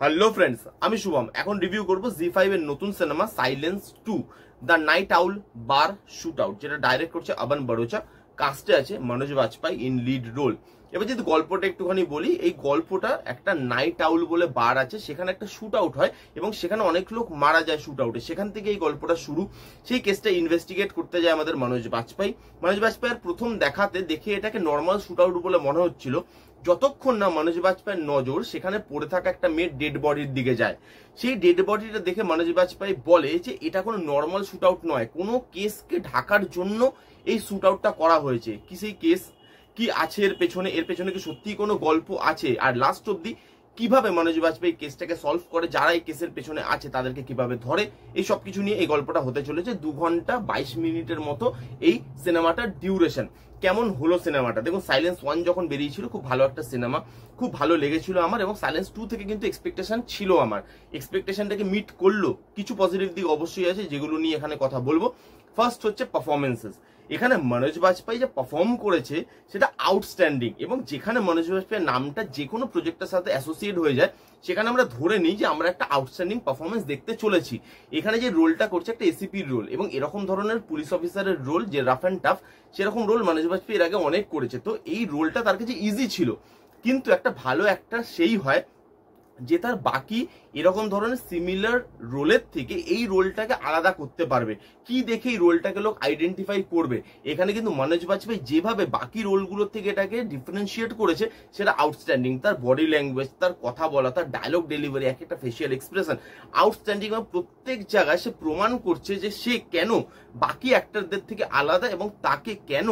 Hello friends, আমি শুভম। এখন review করব জি5 এর নতুন cinema silence 2 the night owl bar shootout, যেটা ডাইরেক্ট করছে আবান বড়োচা। কাস্টে আছে Manoj Bajpayee in lead role. এবার যদি গল্পটা একটুখানি বলি, এই গল্পটা একটা নাইট আউল বলে বার আছে, সেখানে একটা শুট আউট হয় এবং সেখানে অনেক লোক মারা যায় শুট আউটে। সেখান থেকে এই গল্পটা শুরু। সেই কেসটা ইনভেস্টিগেট করতে যায় আমাদের মনোজ বাজপেয়ীর প্রথম দেখাতে দেখে এটাকে নর্মাল শুট আউট বলে মনে হচ্ছিল, যতক্ষণ না মনোজ বাজপেয়ীর নজর সেখানে পড়ে থাকা একটা মেয়ের ডেড বডির দিকে যায়। সেই ডেড বডিটা দেখে মনোজ বাজপেয়ী বলে যে এটা কোনো নর্মাল শুট আউট নয়, কোনো কেসকে ঢাকার জন্য এই শুট আউটটা করা হয়েছে। কি সেই কেস কি আছে এর পেছনে কি সত্যি কোনো গল্প আছে, আর লাস্ট অব্দি কিভাবে মনোজ বাজপেয়ী কেসটাকে সলভ করে, যারা এই কেসের পেছনে আছে তাদেরকে কিভাবে ধরে, এই সব কিছু নিয়ে এই গল্পটা হতে চলেছে। 2 ঘন্টা 22 মিনিটের মতো এই সিনেমাটার ডিউরেশন। কেমন হলো সিনেমাটা দেখুন, সাইলেন্স 1 যখন বেরিয়েছিল খুব ভালো একটা সিনেমা, খুব ভালো লেগেছিল আমার, এবং সাইলেন্স 2 থেকে কিন্তু এক্সপেকটেশন ছিল আমার। এক্সপেকটেশনটাকে মিট করলো। কিছু পজিটিভ দিক অবশ্যই আছে যেগুলো নিয়ে এখানে কথা বলবো। ফার্স্ট হচ্ছে পারফরমেন্সেস। এখানে মনোজ বাজপেয়ী যে পারফর্ম করেছে সেটা আউটস্ট্যান্ডিং, এবং যেখানে মনোজ বাজপেয়ীর নামটা যে কোনো প্রজেক্টের সাথে অ্যাসোসিয়েট হয়ে যায় সেখানে আমরা ধরে নিই যে আমরা একটা আউটস্ট্যান্ডিং পারফরমেন্স দেখতে চলেছি। এখানে যে রোলটা করছে একটা এসিপির রোল, এবং এরকম ধরনের পুলিশ অফিসারের রোল যে রাফ অ্যান্ড টাফ, সেরকম রোল মনোজ বাজপেয়ী এর আগে অনেক করেছে। তো এই রোলটা তার কাছে ইজি ছিল। কিন্তু একটা ভালো একটা সেই হয় যে তার বাকি এরকম ধরনের সিমিলার রোলের থেকে এই রোলটাকে আলাদা করতে পারবে। কি দেখে এই রোলটাকে লোক আইডেন্টিফাই করবে। এখানে কিন্তু মনোজ বাজপেয়ী যেভাবে বাকি রোলগুলোর থেকে এটাকে ডিফারেন্সিয়েট করেছে সেটা আউটস্ট্যান্ডিং। তার বডি ল্যাঙ্গুয়েজ, তার কথা বলা, তার ডায়লগ ডেলিভারি, এক একটা ফেসিয়াল এক্সপ্রেশন আউটস্ট্যান্ডিং। এবং প্রত্যেক জায়গায় সে প্রমাণ করছে যে সে কেন বাকি অ্যাক্টরদের থেকে আলাদা এবং তাকে কেন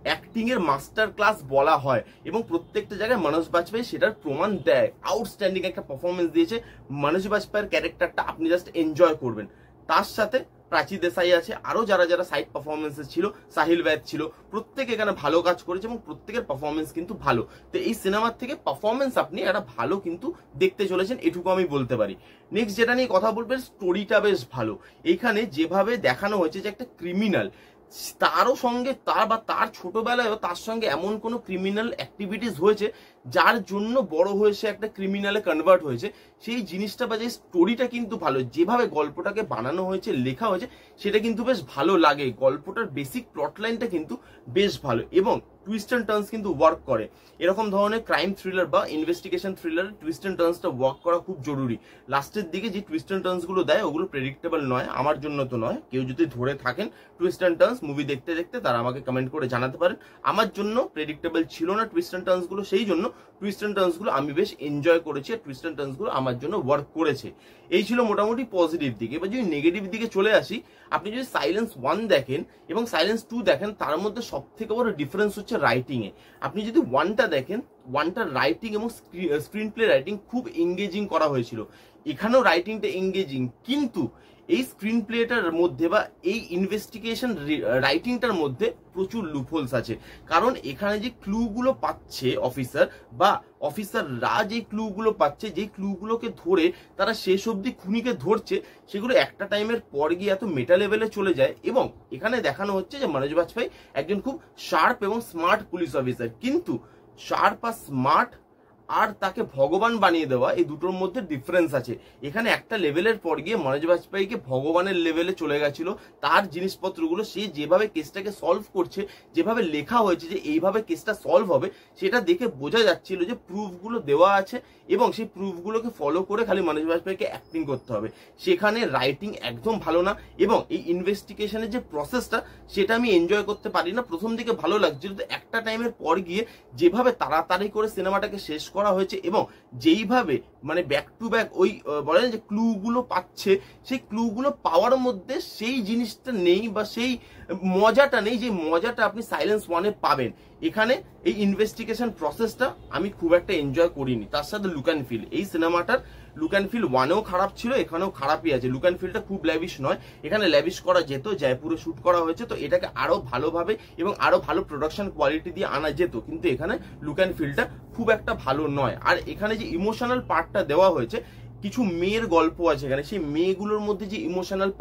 অ্যাক্টিং এর মাস্টার ক্লাস বলা হয়, এবং প্রত্যেকটা জায়গায় মনোজ বাজপেয়ী সেটার প্রমাণ দেয়। আউটস্ট্যান্ডিং একটা পারফরমেন্স দিয়েছে মনোজ বাজপেয়ীর ক্যারেক্টারটা আপনি জাস্ট এনজয় করবেন। তার সাথে প্রাচী দেশাই আছে, আরো যারা যারা সাইড পারফরমেন্সেস ছিল, সাহিল বৈদ ছিল, প্রত্যেকে এখানে ভালো কাজ করেছে এবং প্রত্যেকের পারফরমেন্স কিন্তু ভালো। তো এই সিনেমার থেকে পারফরমেন্স আপনি একটা ভালো কিন্তু দেখতে চলেছেন, এটুকু আমি বলতে পারি। নেক্সট যেটা নিয়ে কথা বলবেন, স্টোরিটা বেশ ভালো। এখানে যেভাবে দেখানো হয়েছে যে একটা ক্রিমিনাল, তারও সঙ্গে তার ছোটবেলায় তার সঙ্গে এমন কোনো ক্রিমিনাল অ্যাক্টিভিটিস হয়েছে যার জন্য বড় হয়ে সে একটা ক্রিমিনালে কনভার্ট হয়েছে, সেই জিনিসটা বা যে স্টোরিটা কিন্তু ভালো। যেভাবে গল্পটাকে বানানো হয়েছে, লেখা হয়েছে, সেটা কিন্তু বেশ ভালো লাগে। গল্পটার বেসিক প্লট লাইনটা কিন্তু বেশ ভালো, এবং টুইস্ট অ্যান্ড টার্নস কিন্তু ওয়ার্ক করে। এরকম ধরনের ক্রাইম থ্রিলার বা ইনভেস্টিগেশন থ্রিলার টুইস্ট অ্যান্ড টার্নসটা ওয়ার্ক করা খুব জরুরি। লাস্টের দিকে যে টুইস্ট অ্যান্ড টার্নস গুলো দেয় ওগুলো প্রেডিক্টেবল নয়, আমার জন্য তো নয়। কেউ যদি ধরে থাকেন টুইস্ট অ্যান্ড টার্নস মুভি দেখতে দেখতে, তারা আমাকে কমেন্ট করে জানাতে পারেন। আমার জন্য প্রেডিক্টেবল ছিল না টুইস্ট অ্যান্ড টার্নস গুলো, সেই জন্য টুইস্ট অ্যান্ড টার্নস গুলো আমি বেশ এনজয় করেছি, আর টুইস্ট অ্যান্ড টার্নস গুলো আমার জন্য ওয়ার্ক করেছে। এই ছিল মোটামুটি পজিটিভ দিক। এবার যদি নেগেটিভ দিকে চলে আসি, আপনি যদি সাইলেন্স 1 দেখেন এবং সাইলেন্স 2 দেখেন, তার মধ্যে সব থেকে বড় ডিফারেন্স হচ্ছে রাইটিং এ। আপনি যদি 1টা দেখেন, 1টার রাইটিং এবং স্ক্রিন প্লে রাইটিং খুব এঙ্গেজিং করা হয়েছিল। এখানেও রাইটিংটা এঙ্গেজিং, কিন্তু এই স্ক্রিন প্লেটার মধ্যে বা এই ইনভেস্টিগেশন রাইটিংটার মধ্যে প্রচুর লুপহোলস আছে। কারণ এখানে যে ক্লুগুলো পাচ্ছে অফিসাররা যে ক্লুগুলো পাচ্ছে, যে ক্লুগুলোকে ধরে তারা শেষ অবধি খুনিকে ধরছে, সেগুলো একটা টাইমের পর গিয়ে এত মেটা লেভেলে চলে যায়। এবং এখানে দেখানো হচ্ছে যে মনোজ বাজপেয়ী একজন খুব শার্প এবং স্মার্ট পুলিশ অফিসার, কিন্তু শার্প আর স্মার্ট আর তাকে ভগবান বানিয়ে দেওয়া, এই দুটোর মধ্যে ডিফারেন্স আছে। এখানে একটা লেভেলের পর গিয়ে মনোজ বাজপেয়ীকে ভগবানের লেভেলে চলে গেছিল। তার জিনিসপত্রগুলো সে যেভাবে কেসটাকে সলভ করছে, যেভাবে লেখা হয়েছে যে এইভাবে কেসটা সলভ হবে, সেটা দেখে বোঝা যাচ্ছিল যে প্রুফগুলো দেওয়া আছে এবং সেই প্রুফগুলোকে ফলো করে খালি মনোজ বাজপেয়ীকে অ্যাক্টিং করতে হবে। সেখানে রাইটিং একদম ভালো না, এবং এই ইনভেস্টিগেশনের যে প্রসেসটা সেটা আমি এনজয় করতে পারি না। প্রথম দিকে ভালো লাগছিল, তো একটা টাইমের পর গিয়ে যেভাবে তাড়াতাড়ি করে সিনেমাটাকে শেষ করা হয়েছে এবং যেইভাবে মানে ব্যাক টু ব্যাক ওই বলেন যে ক্লুগুলো পাচ্ছে, সেই ক্লুগুলো পাওয়ার মধ্যে সেই জিনিসটা নেই বা সেই মজাটা নেই যে মজাটা আপনি সাইলেন্স 1-এ পাবেন। এখানে এই ইনভেস্টিগেশন প্রসেসটা আমি খুব একটা এনজয় করিনি। তার সাথে লুক অ্যান্ড ফিল, এই সিনেমাটার লুক অ্যান্ড ফিল 1-এও খারাপ ছিল, এখানেও খারাপই আছে। লুক অ্যান্ড ফিলটা খুব ল্যাভিশ নয়, এখানে ল্যাভিশ করা যেত, জয়পুরে শুট করা হয়েছে, তো এটাকে আরো ভালোভাবে এবং আরো ভালো প্রোডাকশন কোয়ালিটি দিয়ে আনা যেত, কিন্তু এখানে লুক অ্যান্ড ফিলটা খুব একটা ভালো নয়। আর এখানে যে ইমোশনাল পার্টটা দেওয়া হয়েছে, কিছু মেয়ের গল্প আছে এখানে, সেই মেয়েগুলোর মধ্যে যে ইমোশনাল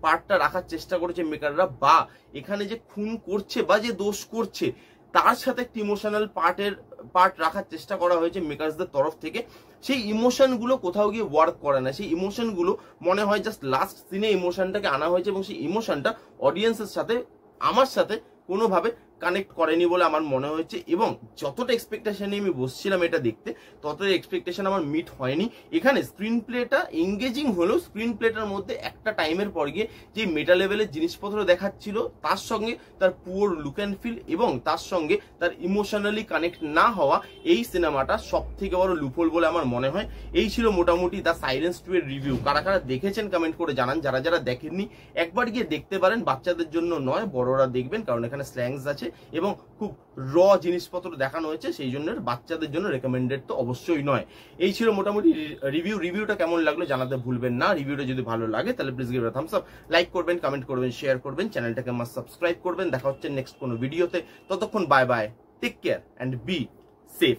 পার্টটা রাখার চেষ্টা করেছে মেকাররা, বা এখানে যে খুন করছে বা যে দোষ করছে তার সাথে একটি ইমোশনাল পার্টের পার্ট রাখার চেষ্টা করা হয়েছে মেকার্সদের তরফ থেকে, সেই ইমোশনগুলো কোথাও গিয়ে ওয়ার্ক করে না। সেই ইমোশনগুলো মনে হয় জাস্ট লাস্ট সিনে ইমোশনটাকে আনা হয়েছে এবং সেই ইমোশনটা অডিয়েন্সের সাথে, আমার সাথে কোনোভাবে কানেক্ট করেনি বলে আমার মনে হয়েছে। এবং যতটা এক্সপেকটেশনে আমি বসছিলাম এটা দেখতে, ততটা এক্সপেকটেশন আমার মিট হয়নি। এখানে স্ক্রিন প্লেটা এঙ্গেজিং হলেও স্ক্রিন প্লেটার মধ্যে একটা টাইমের পর গিয়ে যে মেটা লেভেলের জিনিসপত্র দেখাচ্ছিল, তার সঙ্গে তার পুওর লুক অ্যান্ড ফিল এবং তার সঙ্গে তার ইমোশনালি কানেক্ট না হওয়া, এই সিনেমাটা সব থেকে বড় লুপহোল বলে আমার মনে হয়। এই ছিল মোটামুটি দ্য সাইলেন্স 2 এর রিভিউ। কারা কারা দেখেছেন কমেন্ট করে জানান, যারা যারা দেখেননি একবার গিয়ে দেখতে পারেন। বাচ্চাদের জন্য নয়, বড়রা দেখবেন, কারণ এখানে স্ল্যাংস আছে এবং খুব র জিনিসপত্র দেখানো হয়েছে, সেই জন্য বাচ্চাদের জন্য রেকমেন্ডেড তো অবশ্যই নয়। এই ছিল মোটামুটি রিভিউটা কেমন লাগলো জানাতে ভুলবেন না। রিভিউটা যদি ভালো লাগে তাহলে please give a Thums up, like করবেন, কমেন্ট করবেন, শেয়ার করবেন, চ্যানেলটাকে মাস্ট সাবস্ক্রাইব করবেন। দেখা হচ্ছে নেক্সট কোনো ভিডিওতে। ততক্ষণ bye bye, take care and be safe.